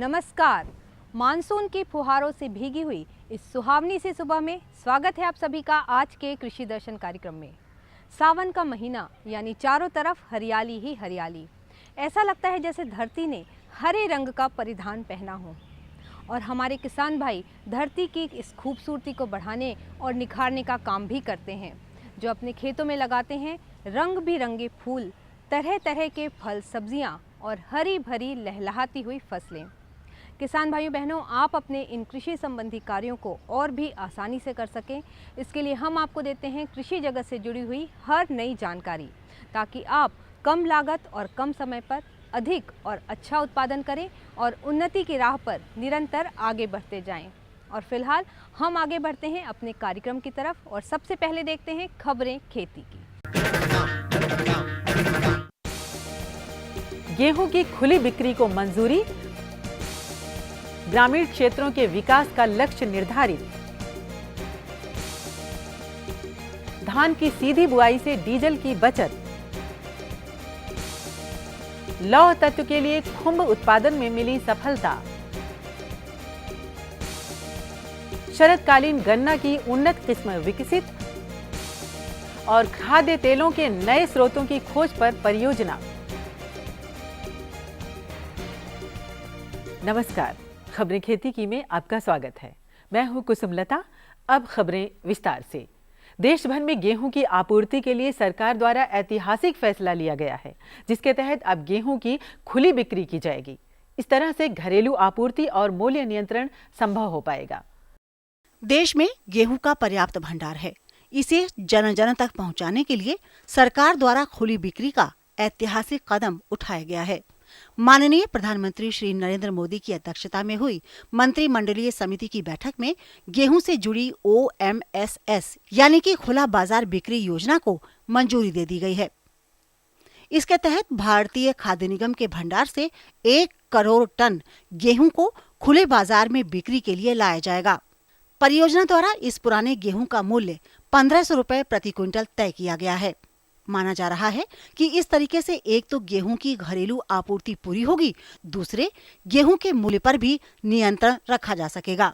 नमस्कार। मानसून की फुहारों से भीगी हुई इस सुहावनी सी सुबह में स्वागत है आप सभी का आज के कृषि दर्शन कार्यक्रम में। सावन का महीना यानी चारों तरफ हरियाली ही हरियाली। ऐसा लगता है जैसे धरती ने हरे रंग का परिधान पहना हो। और हमारे किसान भाई धरती की इस खूबसूरती को बढ़ाने और निखारने का काम भी करते हैं, जो अपने खेतों में लगाते हैं रंग बिरंगे फूल, तरह तरह के फल, सब्जियां और हरी भरी लहलहाती हुई फसलें। किसान भाइयों बहनों, आप अपने इन कृषि संबंधी कार्यों को और भी आसानी से कर सकें, इसके लिए हम आपको देते हैं कृषि जगत से जुड़ी हुई हर नई जानकारी, ताकि आप कम लागत और कम समय पर अधिक और अच्छा उत्पादन करें और उन्नति की राह पर निरंतर आगे बढ़ते जाएं। और फिलहाल हम आगे बढ़ते हैं अपने कार्यक्रम की तरफ और सबसे पहले देखते हैं खबरें खेती की। गेहूं की खुली बिक्री को मंजूरी, ग्रामीण क्षेत्रों के विकास का लक्ष्य निर्धारित, धान की सीधी बुआई से डीजल की बचत, लौह तत्व के लिए खुंब उत्पादन में मिली सफलता, शरदकालीन गन्ना की उन्नत किस्म विकसित और खाद्य तेलों के नए स्रोतों की खोज पर परियोजना। नमस्कार, खबरें खेती की में आपका स्वागत है। मैं हूं कुसुमलता। अब खबरें विस्तार से। देश भर में गेहूं की आपूर्ति के लिए सरकार द्वारा ऐतिहासिक फैसला लिया गया है, जिसके तहत अब गेहूं की खुली बिक्री की जाएगी। इस तरह से घरेलू आपूर्ति और मूल्य नियंत्रण संभव हो पाएगा। देश में गेहूं का पर्याप्त भंडार है। इसे जन जन तक पहुंचाने के लिए सरकार द्वारा खुली बिक्री का ऐतिहासिक कदम उठाया गया है। माननीय प्रधानमंत्री श्री नरेंद्र मोदी की अध्यक्षता में हुई मंत्रिमंडलीय समिति की बैठक में गेहूं से जुड़ी OMSS यानी कि खुला बाजार बिक्री योजना को मंजूरी दे दी गई है। इसके तहत भारतीय खाद्य निगम के भंडार से 1 करोड़ टन गेहूं को खुले बाजार में बिक्री के लिए लाया जाएगा। परियोजना द्वारा इस पुराने गेहूं का मूल्य 1500 रुपए प्रति क्विंटल तय किया गया है। माना जा रहा है कि इस तरीके से एक तो गेहूं की घरेलू आपूर्ति पूरी होगी, दूसरे गेहूं के मूल्य पर भी नियंत्रण रखा जा सकेगा।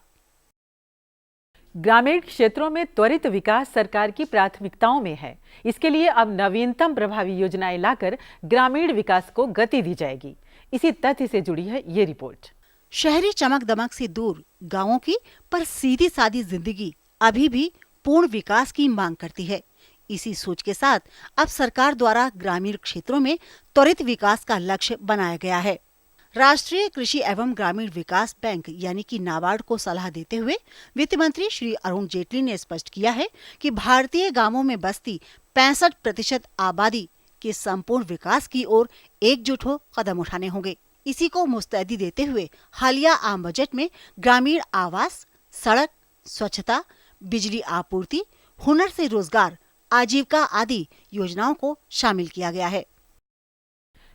ग्रामीण क्षेत्रों में त्वरित विकास सरकार की प्राथमिकताओं में है। इसके लिए अब नवीनतम प्रभावी योजनाएं लाकर ग्रामीण विकास को गति दी जाएगी। इसी तथ्य से जुड़ी है ये रिपोर्ट। शहरी चमक दमक से दूर गांवों की पर सीधी सादी जिंदगी अभी भी पूर्ण विकास की मांग करती है। इसी सोच के साथ अब सरकार द्वारा ग्रामीण क्षेत्रों में त्वरित विकास का लक्ष्य बनाया गया है। राष्ट्रीय कृषि एवं ग्रामीण विकास बैंक यानी कि नाबार्ड को सलाह देते हुए वित्त मंत्री श्री अरुण जेटली ने स्पष्ट किया है कि भारतीय गांवों में बसती 65% आबादी के संपूर्ण विकास की ओर एकजुट हो कदम उठाने होंगे। इसी को मुस्तैदी देते हुए हालिया आम बजट में ग्रामीण आवास, सड़क, स्वच्छता, बिजली आपूर्ति, हुनर से रोजगार, आजीविका आदि योजनाओं को शामिल किया गया है।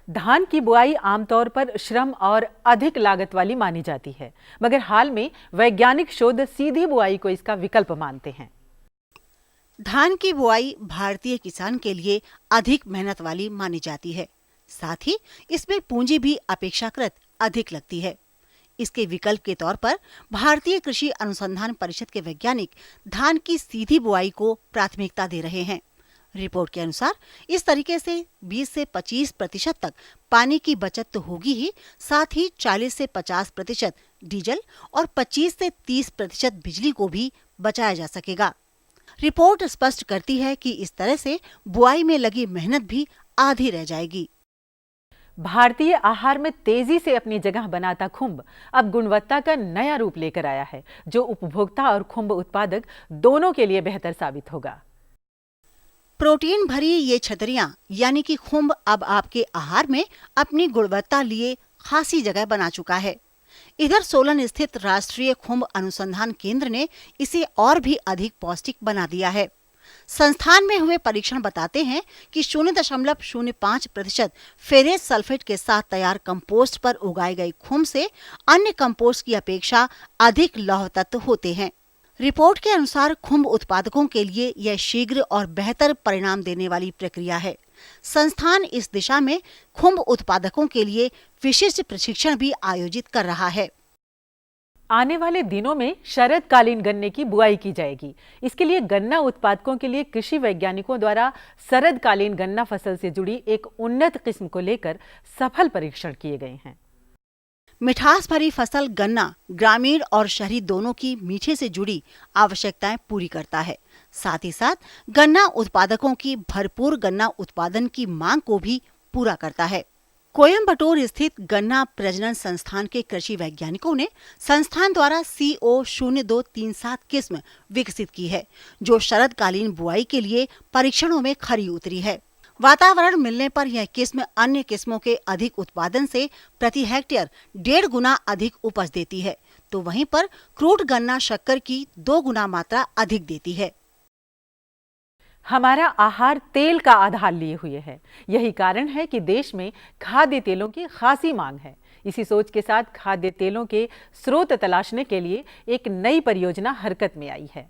धान की बुआई आमतौर पर श्रम और अधिक लागत वाली मानी जाती है, मगर हाल में वैज्ञानिक शोध सीधी बुआई को इसका विकल्प मानते हैं। धान की बुआई भारतीय किसान के लिए अधिक मेहनत वाली मानी जाती है। साथ ही इसमें पूंजी भी अपेक्षाकृत अधिक लगती है। इसके विकल्प के तौर पर भारतीय कृषि अनुसंधान परिषद के वैज्ञानिक धान की सीधी बुआई को प्राथमिकता दे रहे हैं। रिपोर्ट के अनुसार इस तरीके से 20 से 25% तक पानी की बचत तो होगी ही, साथ ही 40 से 50% डीजल और 25 से 30% बिजली को भी बचाया जा सकेगा। रिपोर्ट स्पष्ट करती है कि इस तरह से बुआई में लगी मेहनत भी आधी रह जाएगी। भारतीय आहार में तेजी से अपनी जगह बनाता खुंब अब गुणवत्ता का नया रूप लेकर आया है, जो उपभोक्ता और खुंब उत्पादक दोनों के लिए बेहतर साबित होगा। प्रोटीन भरी ये छतरियां यानी कि खुंब अब आपके आहार में अपनी गुणवत्ता लिए खासी जगह बना चुका है। इधर सोलन स्थित राष्ट्रीय खुंब अनुसंधान केंद्र ने इसे और भी अधिक पौष्टिक बना दिया है। संस्थान में हुए परीक्षण बताते हैं कि 0.05% फेरेस सल्फेट के साथ तैयार कंपोस्ट पर उगाए गए खुंब से अन्य कंपोस्ट की अपेक्षा अधिक लौह तत्व होते हैं। रिपोर्ट के अनुसार खुंब उत्पादकों के लिए यह शीघ्र और बेहतर परिणाम देने वाली प्रक्रिया है। संस्थान इस दिशा में खुम्ब उत्पादकों के लिए विशिष्ट प्रशिक्षण भी आयोजित कर रहा है। आने वाले दिनों में शरदकालीन गन्ने की बुआई की जाएगी। इसके लिए गन्ना उत्पादकों के लिए कृषि वैज्ञानिकों द्वारा शरदकालीन गन्ना फसल से जुड़ी एक उन्नत किस्म को लेकर सफल परीक्षण किए गए हैं। मिठास भरी फसल गन्ना ग्रामीण और शहरी दोनों की मीठे से जुड़ी आवश्यकताएं पूरी करता है। साथ ही साथ गन्ना उत्पादकों की भरपूर गन्ना उत्पादन की मांग को भी पूरा करता है। कोयम्बटूर स्थित गन्ना प्रजनन संस्थान के कृषि वैज्ञानिकों ने संस्थान द्वारा CO0237 किस्म विकसित की है, जो शरदकालीन बुआई के लिए परीक्षणों में खरी उतरी है। वातावरण मिलने पर यह किस्म अन्य किस्मों के अधिक उत्पादन से प्रति हेक्टेयर 1.5 गुना अधिक उपज देती है, तो वहीं पर क्रूड गन्ना शक्कर की 2 गुना मात्रा अधिक देती है। हमारा आहार तेल का आधार लिए हुए है। यही कारण है कि देश में खाद्य तेलों की खासी मांग है। इसी सोच के साथ खाद्य तेलों के स्रोत तलाशने के लिए एक नई परियोजना हरकत में आई है।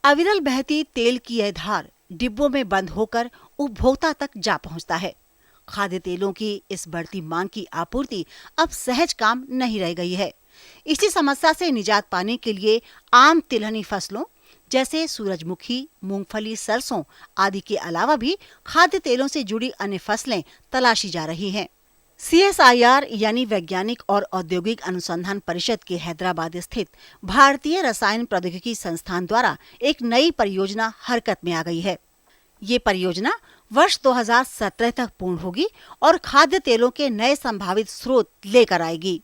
अविरल बहती तेल की यह धार डिब्बों में बंद होकर उपभोक्ता तक जा पहुंचता है। खाद्य तेलों की इस बढ़ती मांग की आपूर्ति अब सहज काम नहीं रह गई है। इसी समस्या से निजात पाने के लिए आम तिलहनी फसलों जैसे सूरजमुखी, मूंगफली, सरसों आदि के अलावा भी खाद्य तेलों से जुड़ी अन्य फसलें तलाशी जा रही हैं। CSIR यानी वैज्ञानिक और औद्योगिक अनुसंधान परिषद के हैदराबाद स्थित भारतीय रसायन प्रौद्योगिकी संस्थान द्वारा एक नई परियोजना हरकत में आ गई है। ये परियोजना वर्ष 2017 तक पूर्ण होगी और खाद्य तेलों के नए संभावित स्रोत लेकर आएगी।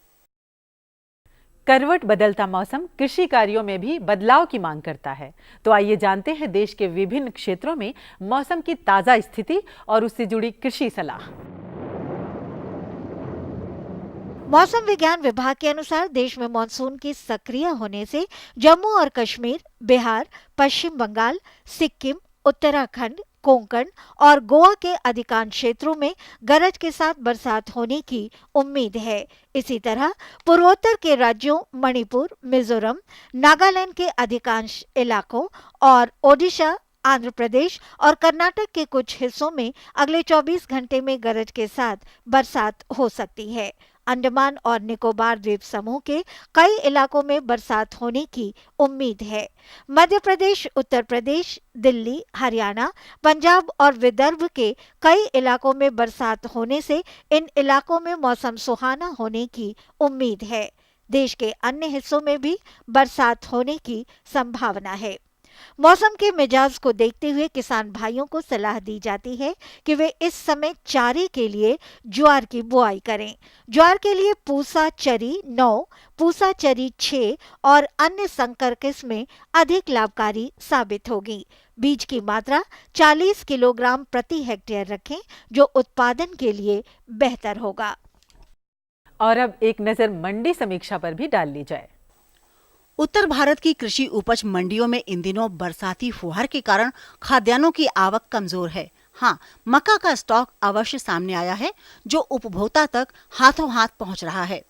करवट बदलता मौसम कृषि कार्यों में भी बदलाव की मांग करता है। तो आइए जानते हैं देश के विभिन्न क्षेत्रों में मौसम की ताजा स्थिति और उससे जुड़ी कृषि सलाह। मौसम विज्ञान विभाग के अनुसार देश में मानसून के सक्रिय होने से जम्मू और कश्मीर, बिहार, पश्चिम बंगाल, सिक्किम, उत्तराखंड, कोंकण और गोवा के अधिकांश क्षेत्रों में गरज के साथ बरसात होने की उम्मीद है। इसी तरह पूर्वोत्तर के राज्यों मणिपुर, मिजोरम, नागालैंड के अधिकांश इलाकों और ओडिशा, आंध्र प्रदेश और कर्नाटक के कुछ हिस्सों में अगले 24 घंटे में गरज के साथ बरसात हो सकती है। अंडमान और निकोबार द्वीप समूह के कई इलाकों में बरसात होने की उम्मीद है। मध्य प्रदेश, उत्तर प्रदेश, दिल्ली, हरियाणा, पंजाब और विदर्भ के कई इलाकों में बरसात होने से इन इलाकों में मौसम सुहाना होने की उम्मीद है। देश के अन्य हिस्सों में भी बरसात होने की संभावना है। मौसम के मिजाज को देखते हुए किसान भाइयों को सलाह दी जाती है कि वे इस समय चारे के लिए ज्वार की बुआई करें। ज्वार के लिए पूसा चरी 9, पूसा चरी 6 और अन्य संकर किस्में अधिक लाभकारी साबित होगी। बीज की मात्रा 40 किलोग्राम प्रति हेक्टेयर रखें, जो उत्पादन के लिए बेहतर होगा। और अब एक नजर मंडी समीक्षा पर भी डाल ली जाए। उत्तर भारत की कृषि उपज मंडियों में इन दिनों बरसाती फुहार के कारण खाद्यान्नों की आवक कमजोर है। हाँ, मक्का का स्टॉक अवश्य सामने आया है, जो उपभोक्ता तक हाथों हाथ पहुंच रहा है।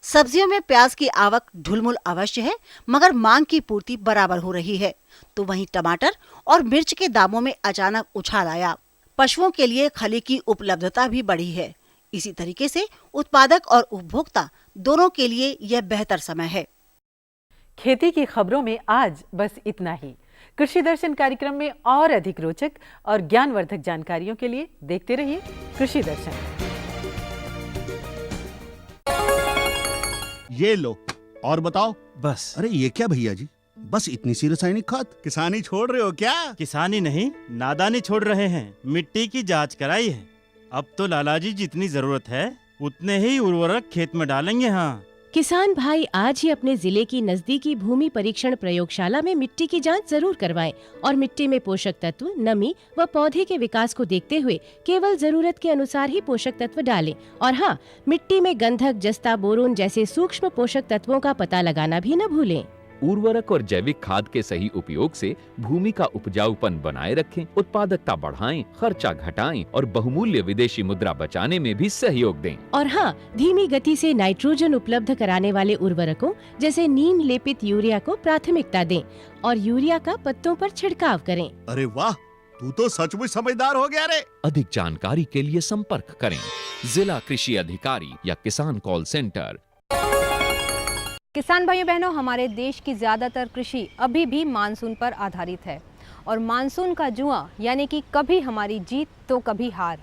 सब्जियों में प्याज की आवक ढुलमुल अवश्य है, मगर मांग की पूर्ति बराबर हो रही है। तो वहीं टमाटर और मिर्च के दामों में अचानक उछाल आया। पशुओं के लिए खली की उपलब्धता भी बढ़ी है। इसी तरीके से उत्पादक और उपभोक्ता दोनों के लिए यह बेहतर समय है। खेती की खबरों में आज बस इतना ही। कृषि दर्शन कार्यक्रम में और अधिक रोचक और ज्ञानवर्धक जानकारियों के लिए देखते रहिए कृषि दर्शन। ये लो और बताओ। बस। अरे ये क्या भैया जी, बस इतनी सी रासायनिक खाद? किसानी छोड़ रहे हो क्या? किसानी नहीं, नादानी छोड़ रहे हैं। मिट्टी की जांच कराई है। अब तो लालाजी जितनी जरूरत है उतने ही उर्वरक खेत में डालेंगे। हाँ, किसान भाई आज ही अपने जिले की नजदीकी भूमि परीक्षण प्रयोगशाला में मिट्टी की जांच जरूर करवाएं और मिट्टी में पोषक तत्व, नमी व पौधे के विकास को देखते हुए केवल जरूरत के अनुसार ही पोषक तत्व डालें। और हाँ, मिट्टी में गंधक, जस्ता, बोरोन जैसे सूक्ष्म पोषक तत्वों का पता लगाना भी न भूलें। उर्वरक और जैविक खाद के सही उपयोग से भूमि का उपजाऊपन बनाए रखें, उत्पादकता बढ़ाएं, खर्चा घटाएं और बहुमूल्य विदेशी मुद्रा बचाने में भी सहयोग दें। और हाँ, धीमी गति से नाइट्रोजन उपलब्ध कराने वाले उर्वरकों जैसे नीम लेपित यूरिया को प्राथमिकता दें और यूरिया का पत्तों पर छिड़काव करें। अरे वाह, तू तो सचमुच समझदार हो गया रे। अधिक जानकारी के लिए संपर्क करें जिला कृषि अधिकारी या किसान कॉल सेंटर। किसान भाइयों बहनों, हमारे देश की ज़्यादातर कृषि अभी भी मानसून पर आधारित है और मानसून का जुआ यानी कि कभी हमारी जीत तो कभी हार।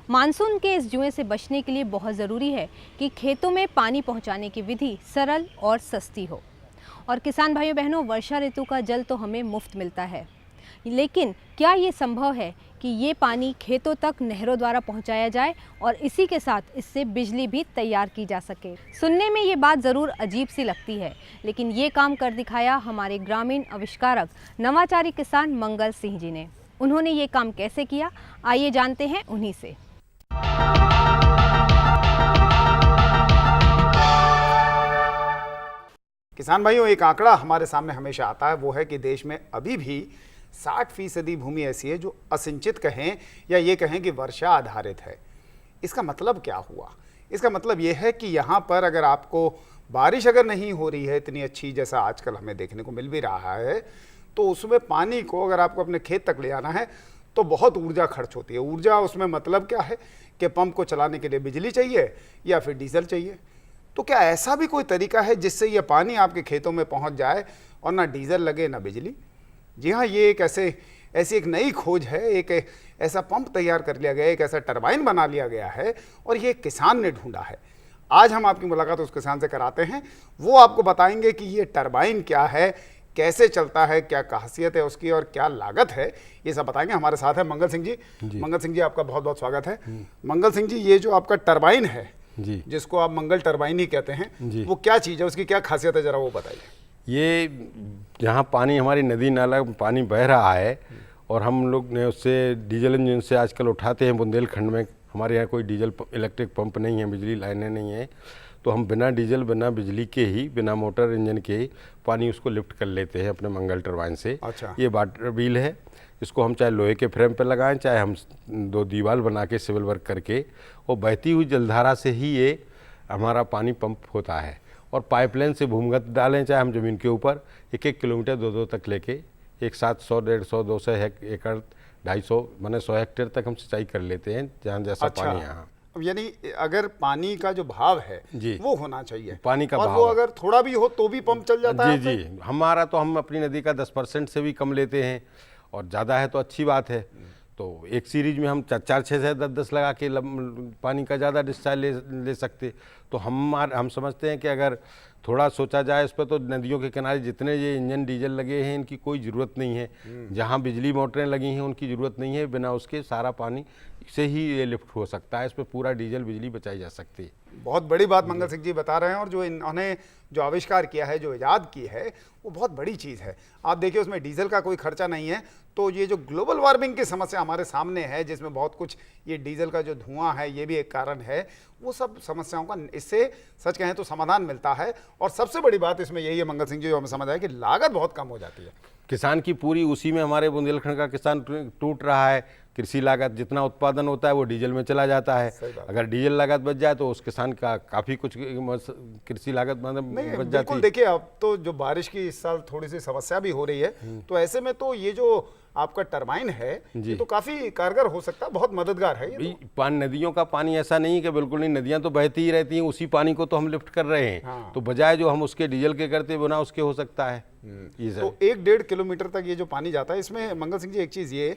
मानसून के इस जुए से बचने के लिए बहुत ज़रूरी है कि खेतों में पानी पहुंचाने की विधि सरल और सस्ती हो। और किसान भाइयों बहनों, वर्षा ऋतु का जल तो हमें मुफ्त मिलता है, लेकिन क्या ये संभव है कि ये पानी खेतों तक नहरों द्वारा पहुंचाया जाए और इसी के साथ इससे बिजली भी तैयार की जा सके? सुनने में ये बात ज़रूर अजीब सी लगती है, लेकिन ये काम कर दिखाया हमारे ग्रामीण आविष्कारक नवाचारी किसान मंगल सिंह जी ने। उन्होंने ये काम कैसे किया, आइए जानते हैं उन्हीं से। किसान भाइयों, एक आंकड़ा हमारे सामने हमेशा आता है, वो है कि देश में अभी भी 60% भूमि ऐसी है जो असिंचित कहें या ये कहें कि वर्षा आधारित है। इसका मतलब क्या हुआ? इसका मतलब ये है कि यहाँ पर अगर आपको बारिश अगर नहीं हो रही है इतनी अच्छी, जैसा आजकल हमें देखने को मिल भी रहा है, तो उसमें पानी को अगर आपको अपने खेत तक ले आना है तो बहुत ऊर्जा खर्च होती है। ऊर्जा उसमें मतलब क्या है कि पंप को चलाने के लिए बिजली चाहिए या फिर डीजल चाहिए। तो क्या ऐसा भी कोई तरीका है जिससे ये पानी आपके खेतों में पहुंच जाए और ना डीजल लगे ना बिजली? जी हाँ, ये एक ऐसी एक नई खोज है। एक ऐसा पंप तैयार कर लिया गया है, एक ऐसा टरबाइन बना लिया गया है और ये किसान ने ढूंढा है। आज हम आपकी मुलाकात उस किसान से कराते हैं। वो आपको बताएंगे कि ये टरबाइन क्या है, कैसे चलता है, क्या खासियत है उसकी और क्या लागत है, ये सब बताएंगे। हमारे साथ है मंगल सिंह जी। मंगल सिंह जी, आपका बहुत बहुत स्वागत है। मंगल सिंह जी, ये जो आपका टरबाइन है जी, जिसको आप मंगल टरबाइन ही कहते हैं, वो क्या चीज़ है, उसकी क्या खासियत है, जरा वो बताइए। ये जहाँ पानी हमारी नदी नाला में पानी बह रहा है और हम लोग ने उससे डीजल इंजन से आजकल उठाते हैं। बुंदेलखंड में हमारे यहाँ कोई डीजल इलेक्ट्रिक पंप नहीं है, बिजली लाइनें नहीं है, तो हम बिना डीजल बिना बिजली के ही, बिना मोटर इंजन के ही पानी उसको लिफ्ट कर लेते हैं अपने मंगल टरबाइन से। अच्छा। ये वाटर व्हील है, इसको हम चाहे लोहे के फ्रेम पर लगाएं, चाहे हम 2 दीवार बना के सिविल वर्क करके, और बहती हुई जलधारा से ही ये हमारा पानी पंप होता है। और पाइपलाइन से भूमिगत डालें, चाहे हम ज़मीन के ऊपर 1-1 किलोमीटर 2-2 तक लेके एक साथ 100, 150, 200 एकड़, 250 माने 100 हेक्टेयर तक हम सिंचाई कर लेते हैं, जहाँ जैसा पानी यहाँ। यानी अगर पानी का जो भाव है जी, वो होना चाहिए, पानी का और भाव, वो अगर थोड़ा भी हो तो भी पंप चल जाता है। जी जी, हमारा तो हम अपनी नदी का 10% से भी कम लेते हैं, और ज़्यादा है तो अच्छी बात है। तो एक सीरीज में हम 4, 6 से 10 लगा के पानी का ज़्यादा डिस्चार्ज ले सकते। तो हम समझते हैं कि अगर थोड़ा सोचा जाए इस पर, तो नदियों के किनारे जितने ये इंजन डीजल लगे हैं इनकी कोई ज़रूरत नहीं है। जहाँ बिजली मोटरें लगी हैं उनकी ज़रूरत नहीं है, बिना उसके सारा पानी से ही ये लिफ्ट हो सकता है। इस पर पूरा डीजल बिजली बचाई जा सकती है। बहुत बड़ी बात मंगल सिंह जी बता रहे हैं, और जो इन्होंने जो आविष्कार किया है, जो इजाद की है, वो बहुत बड़ी चीज़ है। आप देखिए, उसमें डीजल का कोई खर्चा नहीं है। तो ये जो ग्लोबल वार्मिंग की समस्या हमारे सामने है, जिसमें बहुत कुछ ये डीजल का जो धुआं है ये भी एक कारण है, वो सब समस्याओं का इससे सच कहें तो समाधान मिलता है। और सबसे बड़ी बात इसमें यही है मंगल सिंह जी, जो हमें समझ आया कि लागत बहुत कम हो जाती है। किसान की पूरी उसी में, हमारे बुंदेलखंड का किसान टूट रहा है। कृषि लागत जितना उत्पादन होता है वो डीजल में चला जाता है। अगर डीजल लागत बच जाए तो उस किसान का काफ़ी कुछ कृषि लागत बच जाती है। देखिए, अब तो जो बारिश की इस साल थोड़ी सी समस्या भी हो रही है, तो ऐसे में तो ये जो आपका टरबाइन है ये तो काफ़ी कारगर हो सकता है, बहुत मददगार है ये तो। नदियों का पानी ऐसा नहीं है कि बिल्कुल नहीं, नदियाँ तो बहती ही रहती हैं, उसी पानी को तो हम लिफ्ट कर रहे हैं। हाँ। तो बजाय जो हम उसके डीजल के करते बिना उसके हो सकता है। तो 1-1.5 किलोमीटर तक ये जो पानी जाता है, इसमें मंगल सिंह जी एक चीज़ ये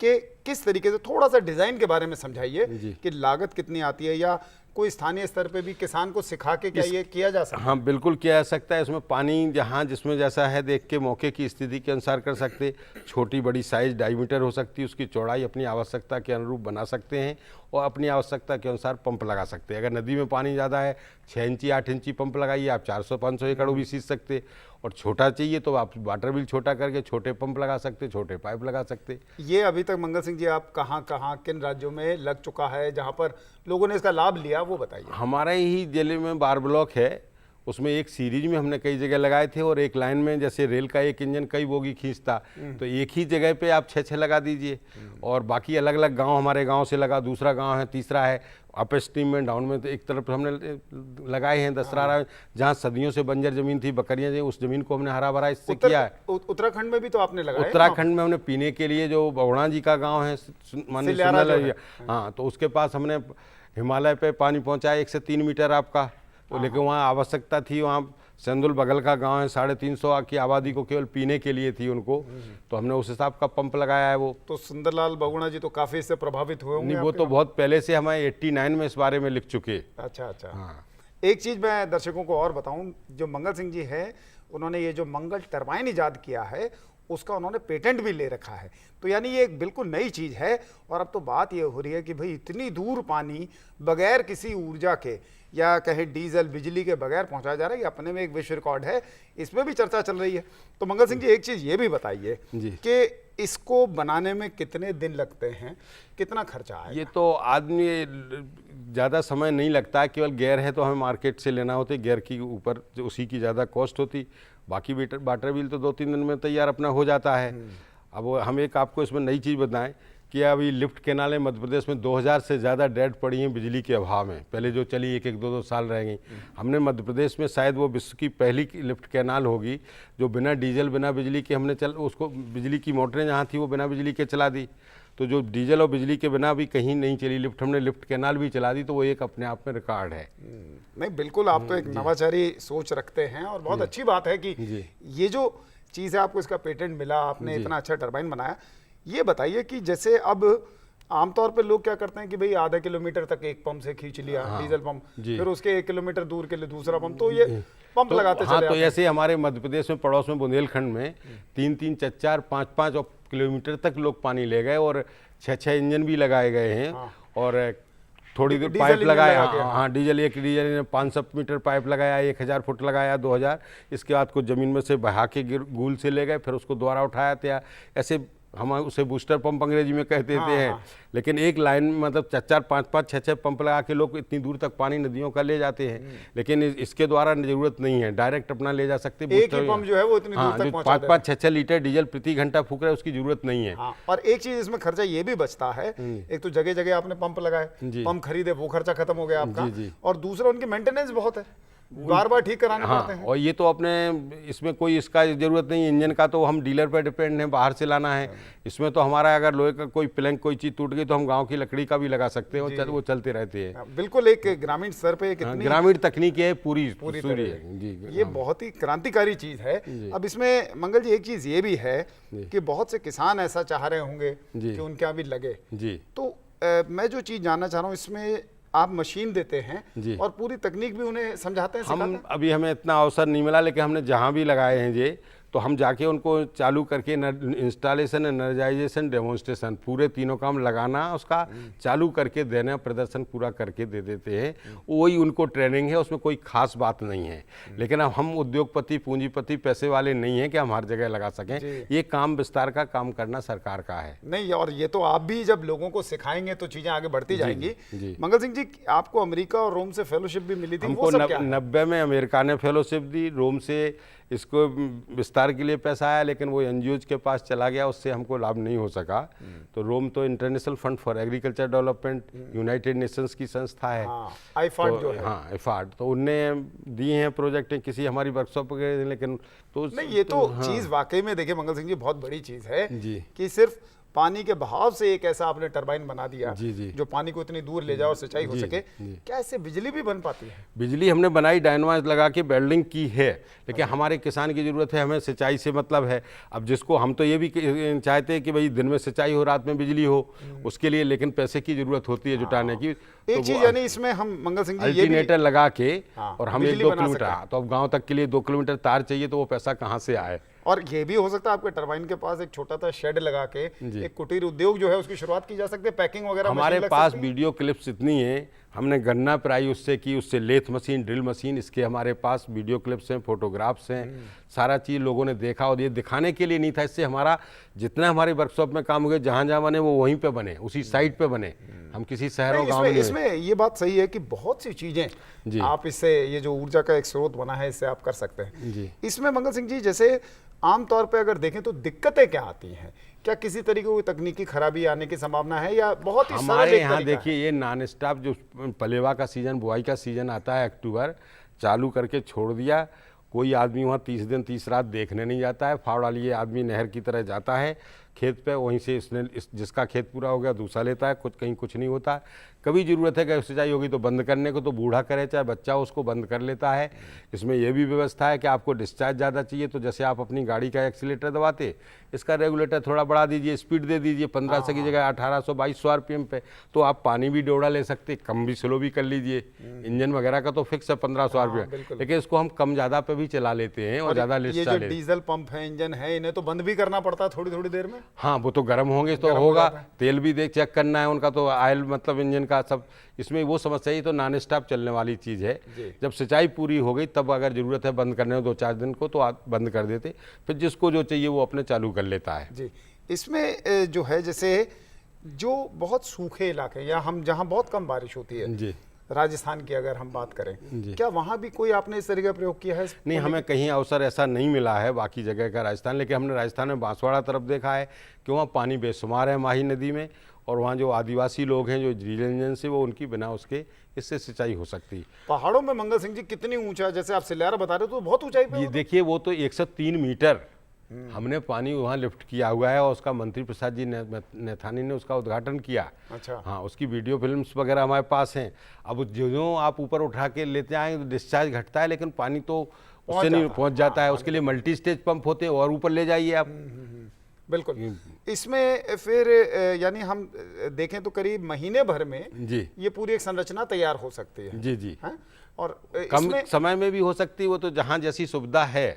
कि किस तरीके से, थोड़ा सा डिज़ाइन के बारे में समझाइए कि लागत कितनी आती है, या कोई स्थानीय स्तर पे भी किसान को सिखा के क्या ये किया जा सकता है? हाँ, बिल्कुल किया जा सकता है। इसमें पानी जहाँ जिसमें जैसा है देख के मौके की स्थिति के अनुसार कर सकते। छोटी बड़ी साइज डायमीटर हो सकती है, उसकी चौड़ाई अपनी आवश्यकता के अनुरूप बना सकते हैं और अपनी आवश्यकता के अनुसार पंप लगा सकते हैं। अगर नदी में पानी ज़्यादा है, 6 इंची 8 इंची पंप लगाइए, आप 400-500 एकड़ भी सींच सकते। और छोटा चाहिए तो आप वाटर बिल छोटा करके छोटे पंप लगा सकते, छोटे पाइप लगा सकते। ये अभी तक मंगल सिंह जी आप कहाँ किन राज्यों में लग चुका है, जहाँ पर लोगों ने इसका लाभ लिया, वो बताइए। हमारे ही जिले में बार ब्लॉक है, उसमें एक सीरीज में हमने कई जगह लगाए थे, और एक लाइन में जैसे रेल का एक इंजन कई बोगी खींचता, तो एक ही जगह पे आप 6-6 लगा दीजिए, और बाकी अलग अलग गांव, हमारे गांव से लगा, दूसरा गांव है, तीसरा है, अप स्ट्रीम में, डाउन में, तो एक तरफ हमने लगाए हैं दसरारा, जहाँ सदियों से बंजर जमीन थी, बकरियां थी, उस जमीन को हमने हरा भरा इससे किया है। उत्तराखंड में भी तो आपने लगाया? उत्तराखंड में हमने पीने के लिए, जो बवड़ा जी का गांव है, हाँ, तो उसके पास हमने हिमालय पे पानी पहुंचाया 1 से 3 मीटर आपका, तो लेकिन वहाँ आवश्यकता थी, वहाँ सेंदुल बगल का गांव है, 350 की आबादी को केवल पीने के लिए थी उनको, तो हमने उस हिसाब का पंप लगाया है वो। तो सुंदरलाल बहुगुणा जी तो काफी इससे प्रभावित हुए होंगे? नहीं, वो तो बहुत पहले से, हमें 89 में इस बारे में लिख चुके। अच्छा। हाँ। एक चीज मैं दर्शकों को और बताऊं, जो मंगल सिंह जी है, उन्होंने ये जो मंगल टरबाइन इजाद किया है, उसका उन्होंने पेटेंट भी ले रखा है। तो यानी ये एक बिल्कुल नई चीज़ है, और अब तो बात ये हो रही है कि भाई इतनी दूर पानी बगैर किसी ऊर्जा के, या कहें डीजल बिजली के बगैर पहुंचाया जा रहा है, ये अपने में एक विश्व रिकॉर्ड है, इसमें भी चर्चा चल रही है। तो मंगल सिंह जी, एक चीज़ ये भी बताइए कि इसको बनाने में कितने दिन लगते हैं, कितना खर्चा आएगा? ये तो आदमी ज़्यादा समय नहीं लगता, केवल गेयर है तो हमें मार्केट से लेना होते, गेयर की ऊपर उसी की ज़्यादा कॉस्ट होती, बाकी वाटर बिल तो 2-3 दिन में तैयार अपना हो जाता है। अब हम एक आपको इसमें नई चीज़ बताएं कि अभी लिफ्ट कैनालें मध्य प्रदेश में 2000 से ज़्यादा डेड पड़ी हैं बिजली के अभाव में। पहले जो चली 1-2 साल रह गई। हमने मध्य प्रदेश में शायद वो विश्व की पहली लिफ्ट कैनाल होगी जो बिना डीजल बिना बिजली के हमने उसको बिजली की मोटरें जहाँ थी वो बिना बिजली के चला दी। तो जो डीजल और बिजली के बिना भी कहीं नहीं चली लिफ्ट, हमने लिफ्ट कैनाल भी चला दी, तो वो एक अपने आप में रिकॉर्ड है। नहीं, बिल्कुल, आप तो एक नवाचारी सोच रखते हैं, और बहुत अच्छी बात है कि ये जो चीज़ है, आपको इसका पेटेंट मिला, आपने इतना अच्छा टरबाइन बनाया। ये बताइए कि जैसे अब आमतौर पे लोग क्या करते हैं कि भाई आधा किलोमीटर तक एक पंप से खींच लिया, डीजल पंप, फिर उसके 1 किलोमीटर दूर के लिए दूसरा पंप, तो ये पंप लगाते चले तो ऐसे हमारे मध्य प्रदेश में पड़ोस में बुंदेलखंड में 3-3, 4-4, 5-5 किलोमीटर तक लोग पानी ले गए, और 6-6 इंजन भी लगाए गए हैं, और थोड़ी देर पाइप लगाया। हाँ, डीजल ने 500 मीटर पाइप लगाया, 1000 फुट लगाया, 2000, इसके बाद कुछ ज़मीन में से बहा के गूल से ले गए, फिर उसको दोबारा उठाया था। ऐसे हम उसे बूस्टर पंप अंग्रेजी में कहते हैं। लेकिन एक लाइन में मतलब 4-4, 5-5, 6-6 पंप लगा के लोग इतनी दूर तक पानी नदियों का ले जाते हैं, लेकिन इसके द्वारा जरूरत नहीं है, डायरेक्ट अपना ले जा सकते। एक ही पंप जो है वो इतनी दूर तक पहुंचा देता है। 5-5, 6-6 लीटर डीजल प्रति घंटा फूक रहा है, उसकी जरूरत नहीं है। और एक चीज इसमें खर्चा ये भी बचता है, एक तो जगह जगह आपने पंप लगाए, पंप खरीदे, वो खर्चा खत्म हो गया आपका, और दूसरा उनकी मेंटेनेंस बहुत है, बार बार ठीक कराने पड़ते हैं। और ये तो अपने इसमें कोई इसका जरूरत नहीं, इंजन का तो हम डीलर पर डिपेंड हैं, बाहर से लाना है। इसमें तो हमारा अगर लोहे का कोई प्लैंक कोई चीज टूट गई तो हम गांव की लकड़ी का भी लगा सकते हैं, वो चलते रहते हैं। बिल्कुल, एक ग्रामीण स्तर पे कितनी ग्रामीण तकनीक है पूरी जी, ये बहुत ही क्रांतिकारी चीज है। अब इसमें मंगल जी एक चीज ये भी है कि बहुत से किसान ऐसा चाह रहे होंगे कि उनके यहाँ भी लगे, तो मैं जो चीज जानना चाह रहा हूँ, इसमें आप मशीन देते हैं और पूरी तकनीक भी उन्हें समझाते हैं, सिखाते हैं? अभी हमें इतना अवसर नहीं मिला, लेकिन हमने जहाँ भी लगाए हैं ये, तो हम जाके उनको चालू करके इंस्टॉलेशन, एनर्जाइजेशन, डेमोन्स्ट्रेशन, पूरे तीनों काम लगाना, उसका चालू करके देना, प्रदर्शन पूरा करके दे देते हैं। वही उनको ट्रेनिंग है, उसमें कोई खास बात नहीं है। लेकिन अब हम उद्योगपति, पूंजीपति, पैसे वाले नहीं हैं कि हम हर जगह लगा सकें। ये काम विस्तार का काम करना सरकार का है। नहीं, और ये तो आप भी जब लोगों को सिखाएंगे तो चीजें आगे बढ़ती जाएंगी। मंगल सिंह जी, आपको अमेरिका और रोम से फेलोशिप भी मिली थी, हमको 90 में अमेरिका ने फेलोशिप दी, रोम से इसको विस्तार के लिए पैसा आया, लेकिन वो एनजीओज के पास चला गया, उससे हमको लाभ नहीं हो सका। तो रोम तो international fund for agriculture development, United Nations की संस्था है, IFAD जो है। हाँ, IFAD, तो उनने दिए हैं प्रोजेक्ट, किसी हमारी वर्कशॉप के, लेकिन तो नहीं, ये तो चीज वाकई में देखिए मंगल सिंह जी बहुत बड़ी चीज है कि सिर्फ पानी के बहाव से एक ऐसा आपने टरबाइन बना दिया जो पानी को इतनी दूर ले जाए और सिंचाई हो सके। क्या इससे बिजली भी बन पाती है? बिजली हमने बनाई, डायनामाइट लगा के वेल्डिंग की है, लेकिन हमारे किसान की जरूरत है, हमें सिंचाई से मतलब है। अब जिसको हम तो ये भी चाहते हैं कि भाई दिन में सिंचाई हो, रात में बिजली हो, उसके लिए लेकिन पैसे की जरूरत होती है जुटाने की। एक चीज यानी इसमें हम मंगल सिंह जी अल्टरनेटर लगा के, और हम 1-2 किलोमीटर, तो अब गाँव तक के लिए 2 किलोमीटर तार चाहिए, तो वो पैसा कहाँ से आए? और ये भी हो सकता है आपके टरबाइन के पास एक छोटा सा शेड लगा के एक कुटीर उद्योग जो है उसकी शुरुआत की जा सकती है, पैकिंग वगैरह। हमारे पास वीडियो क्लिप्स इतनी है, हमने गन्ना पेराई उससे की, उससे लेथ मशीन, ड्रिल मशीन, इसके हमारे पास वीडियो क्लिप्स हैं, फोटोग्राफ्स हैं, सारा चीज़ लोगों ने देखा। और ये दिखाने के लिए नहीं था, इससे हमारा जितना हमारे वर्कशॉप में काम हुए जहाँ जहाँ बने वो वहीं पे बने, उसी साइट पे बने, हम किसी शहरों गाँव में नहीं। इसमें ये बात सही है कि बहुत सी चीजें आप इससे, ये जो ऊर्जा का एक स्रोत बना है, इससे आप कर सकते हैं जी। इसमें मंगल सिंह जी, जैसे आमतौर पे अगर देखें तो दिक्कतें क्या आती हैं? क्या किसी तरीके की तकनीकी खराबी आने की संभावना है या बहुत ही सरल हमारे एक यहाँ तरीका है? देखिए, ये नॉन स्टॉप जो पलेवा का सीजन, बुआई का सीजन आता है अक्टूबर, चालू करके छोड़ दिया, कोई आदमी वहाँ 30 दिन 30 रात देखने नहीं जाता है। फावड़ा लिए आदमी नहर की तरह जाता है खेत पे, वहीं से जिसका खेत पूरा हो गया दूसरा लेता है, कहीं कुछ नहीं होता। कभी ज़रूरत है कि सिंचाई होगी तो बंद करने को, तो बूढ़ा करे चाहे बच्चा उसको बंद कर लेता है। इसमें यह भी व्यवस्था है कि आपको डिस्चार्ज ज़्यादा चाहिए तो जैसे आप अपनी गाड़ी का एक्सीलेटर दबाते, इसका रेगुलेटर थोड़ा बढ़ा दीजिए, स्पीड दे दीजिए 1500 की जगह 1800-2200 RPM पे, तो आप पानी भी डोड़ा ले सकते, कम भी स्लो भी कर लीजिए। इंजन वगैरह का तो फिक्स है 1500 RPM, लेकिन इसको हम कम ज़्यादा पे भी चला लेते हैं और ज़्यादा ये जो डिस्चार्ज। डीजल पंप है, इंजन है, इन्हें तो बंद भी करना पड़ता है थोड़ी थोड़ी देर में। हाँ, वो तो गर्म होंगे तो होगा, तेल भी देख चेक करना है उनका, तो ऑयल मतलब इंजन का सब, इसमें वो समस्या ही तो नॉन स्टॉप चलने वाली चीज़ है। जब सिंचाई पूरी हो गई तब अगर ज़रूरत है बंद करने में 2-4 दिन को, तो आप बंद कर देते, फिर जिसको जो चाहिए वो अपने चालू कर लेता है जी। इसमें जो है, जैसे जो बहुत सूखे इलाके या हम जहाँ बहुत कम बारिश होती है जी, राजस्थान की अगर हम बात करें, जी। क्या वहाँ भी कोई आपने इस तरह का प्रयोग किया है? नहीं, हमें कहीं अवसर ऐसा नहीं मिला है बाकी जगह का राजस्थान, लेकिन हमने राजस्थान में बांसवाड़ा तरफ देखा है कि वहाँ पानी बेशुमार है माही नदी में, और वहाँ जो आदिवासी लोग हैं जो डीजल इंजन से, वो उनकी बिना उसके इससे सिंचाई हो सकती। पहाड़ों में मंगल सिंह जी कितनी ऊंचा, जैसे आप सिल्यारा बता रहे हो तो बहुत ऊंचाई पे ये देखिए, वो तो 103 मीटर हमने पानी वहाँ लिफ्ट किया हुआ है, और उसका मंत्री प्रसाद जी नेथानी ने उसका उद्घाटन किया। अच्छा। हाँ, उसकी वीडियो फिल्म्स वगैरह हमारे पास हैं। अब जो आप ऊपर उठा के लेते आएंगे तो डिस्चार्ज घटता है, लेकिन पानी तो उससे नहीं पहुँच जाता है। उसके लिए मल्टी स्टेज पंप होते हैं, और ऊपर ले जाइए आप। बिल्कुल। इसमें फिर यानी हम देखें तो करीब महीने भर में जी ये पूरी एक संरचना तैयार हो सकती है। जी जी। है? और कम समय में भी हो सकती है, वो तो जहाँ जैसी सुविधा है।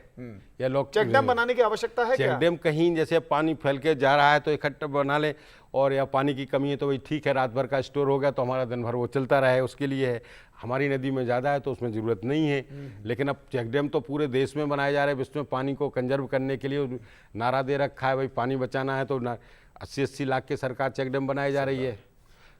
या लोग चेक डैम बनाने की आवश्यकता है क्या? चेक डैम कहीं जैसे पानी फैल के जा रहा है तो इकट्ठा बना ले, और या पानी की कमी है तो वही ठीक है, रात भर का स्टोर हो गया तो हमारा दिन भर वो चलता रहे, उसके लिए है। हमारी नदी में ज़्यादा है तो उसमें ज़रूरत नहीं है। लेकिन अब चेक डैम तो पूरे देश में बनाए जा रहे हैं, इसमें पानी को कंजर्व करने के लिए नारा दे रखा है, भाई पानी बचाना है तो 80-80 लाख के सरकार चेक डैम बनाई जा रही है।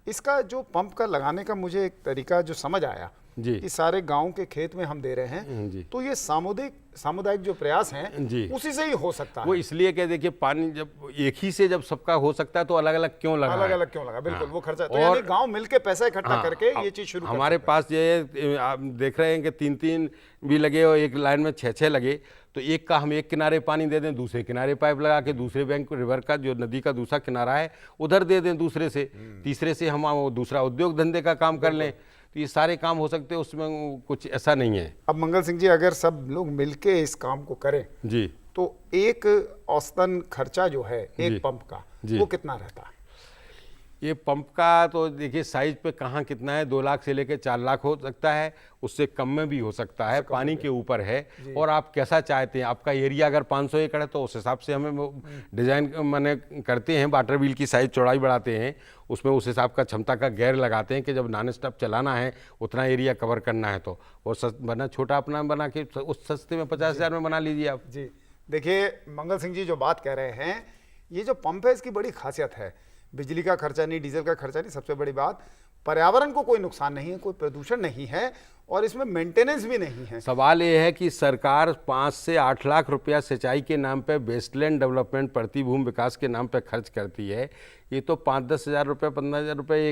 इसका जो पंप का लगाने का मुझे एक तरीका जो समझ आया जी, कि सारे गांव के खेत में हम दे रहे हैं जी, तो ये सामुदायिक जो प्रयास हैं जी, उसी से ही हो सकता वो है। इसलिए कि देखिए, पानी जब एक ही से जब सबका हो सकता है तो अलग अलग क्यों लगा, अलग अलग क्यों लगा? बिल्कुल। हाँ। वो खर्चा तो और यानी गांव मिलके पैसा इकट्ठा हाँ, करके ये चीज शुरू कर हमारे सकते पास ये आप देख रहे हैं कि 3-3 भी लगे और एक लाइन में 6-6 लगे, तो एक का हम एक किनारे पानी दे दें, दूसरे किनारे पाइप लगा के दूसरे बैंक रिवर का जो नदी का दूसरा किनारा है उधर दे दें दूसरे से, तीसरे से हम वो दूसरा उद्योग धंधे का काम कर लें, तो ये सारे काम हो सकते हैं, उसमें कुछ ऐसा नहीं है। अब मंगल सिंह जी, अगर सब लोग मिलके इस काम को करें जी, तो एक औसतन खर्चा जो है जी, एक पंप का जी, वो कितना रहता है? ये पंप का तो देखिए साइज पे कहाँ कितना है, 2 लाख से लेकर 4 लाख हो सकता है, उससे कम में भी हो सकता है, पानी के ऊपर है और आप कैसा चाहते हैं। आपका एरिया अगर 500 एकड़ है तो उस हिसाब से हमें डिज़ाइन माने करते हैं, वाटर व्हील की साइज चौड़ाई बढ़ाते हैं, उसमें उस हिसाब का क्षमता का गैर लगाते हैं कि जब नॉन स्टॉप चलाना है उतना एरिया कवर करना है तो, और बना छोटा अपना बना के उस सस्ते में 50,000 में बना लीजिए आप। जी देखिए मंगल सिंह जी जो बात कह रहे हैं, ये जो पंप है इसकी बड़ी खासियत है, बिजली का खर्चा नहीं, डीजल का खर्चा नहीं, सबसे बड़ी बात पर्यावरण को कोई नुकसान नहीं है, कोई प्रदूषण नहीं है और इसमें मेंटेनेंस भी नहीं है। सवाल ये है कि सरकार 5 से 8 लाख रुपया सिंचाई के नाम पे, वेस्टलैंड डेवलपमेंट प्रतिभूमि विकास के नाम पे खर्च करती है। ये तो 5-10 हज़ार रुपये 15,000 रुपये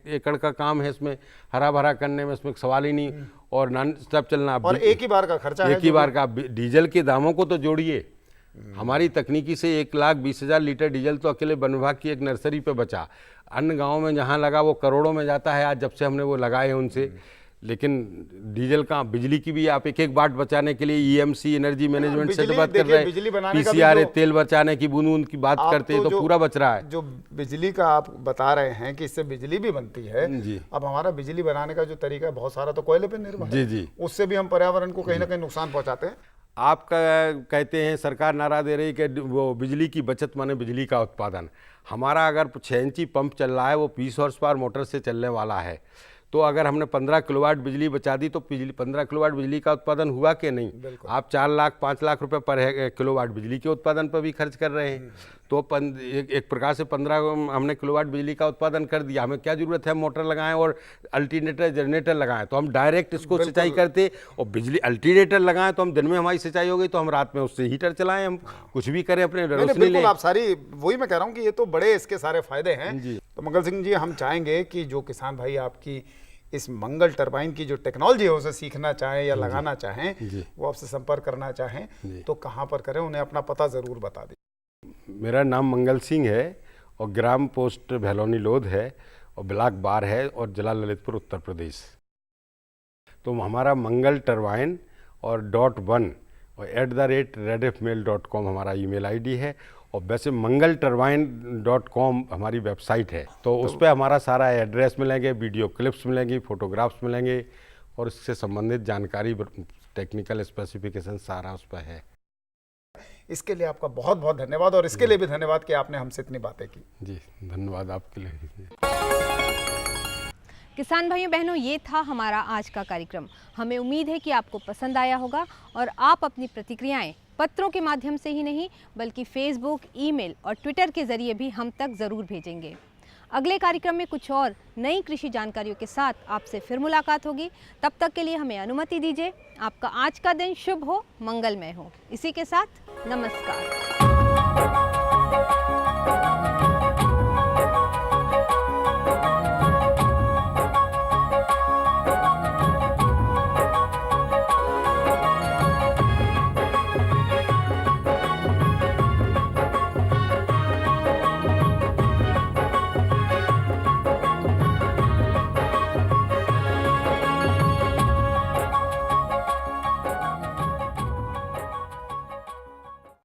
एकड़ का काम है, इसमें हरा भरा करने में इसमें सवाल ही नहीं, और नॉन स्टॉप चलना और एक ही बार का खर्चा है, एक ही बार का। डीजल के दामों को तो जोड़िए, हमारी तकनीकी से 1,20,000 लीटर डीजल तो अकेले वन विभाग की एक नर्सरी पे बचा, अन्य गाँव में जहाँ लगा वो करोड़ों में जाता है आज जब से हमने वो लगाए हैं उनसे। लेकिन डीजल का, बिजली की भी आप एक वाट बचाने के लिए EMC एनर्जी मैनेजमेंट से तो बात कर रहे हैं, PCRA तेल बचाने की बूंद की बात करते हैं तो पूरा बच रहा है। जो बिजली का आप बता रहे हैं कि इससे बिजली भी बनती है जी। अब हमारा बिजली बनाने का जो तरीका है बहुत सारा तो कोयले पे निर्भर जी है, जी, उससे भी हम पर्यावरण को कहीं ना कहीं नुकसान पहुंचाते हैं। आप कहते हैं सरकार नारा दे रही कि वो बिजली की बचत माने बिजली का उत्पादन। हमारा अगर 6 इंची पंप चल रहा है वो 20 हॉर्स पावर मोटर से चलने वाला है, तो अगर हमने 15 किलोवाट बिजली बचा दी तो 15 किलोवाट बिजली का उत्पादन हुआ कि नहीं। आप 4 लाख 5 लाख रुपए पर किलोवाट बिजली के उत्पादन पर भी खर्च कर रहे हैं। तो एक प्रकार से 15 हमने किलोवाट बिजली का उत्पादन कर दिया। हमें क्या जरूरत है मोटर लगाएं और अल्टरनेटर जनरेटर लगाएं, तो हम डायरेक्ट इसको सिंचाई करते, और बिजली अल्टरनेटर लगाएं तो हम दिन में हमारी सिंचाई हो गई तो हम रात में उससे हीटर चलाएं, हम कुछ भी करें अपने रोशनी लें। आप सारी, वही मैं कह रहा हूँ कि ये तो बड़े इसके सारे फायदे हैं। तो मंगल सिंह जी, हम चाहेंगे कि जो किसान भाई आपकी इस मंगल टरबाइन की जो टेक्नोलॉजी है उसे सीखना चाहें या लगाना चाहें, वो आपसे संपर्क करना चाहें तो कहाँ पर करें, उन्हें अपना पता ज़रूर बता दें। मेरा नाम मंगल सिंह है और ग्राम पोस्ट भैलोनी लोध है और ब्लॉक बार है और जिला ललितपुर उत्तर प्रदेश। तो हमारा मंगल टरबाइन और .1 और @redifmail.com हमारा ईमेल आईडी है, और वैसे mangalturbine.com हमारी वेबसाइट है। तो उस पर हमारा सारा एड्रेस मिलेंगे, वीडियो क्लिप्स मिलेंगे, फोटोग्राफ्स मिलेंगे और इससे संबंधित जानकारी, टेक्निकल स्पेसिफिकेशन सारा उस पर है। इसके लिए आपका बहुत बहुत धन्यवाद, और इसके लिए भी धन्यवाद कि आपने हमसे इतनी बातें की। जी धन्यवाद आपके लिए। किसान भाइयों बहनों, ये था हमारा आज का कार्यक्रम। हमें उम्मीद है कि आपको पसंद आया होगा और आप अपनी प्रतिक्रियाएं पत्रों के माध्यम से ही नहीं बल्कि फेसबुक, ईमेल और ट्विटर के जरिए भी हम तक ज़रूर भेजेंगे। अगले कार्यक्रम में कुछ और नई कृषि जानकारियों के साथ आपसे फिर मुलाकात होगी। तब तक के लिए हमें अनुमति दीजिए। आपका आज का दिन शुभ हो, मंगलमय हो। इसी के साथ नमस्कार।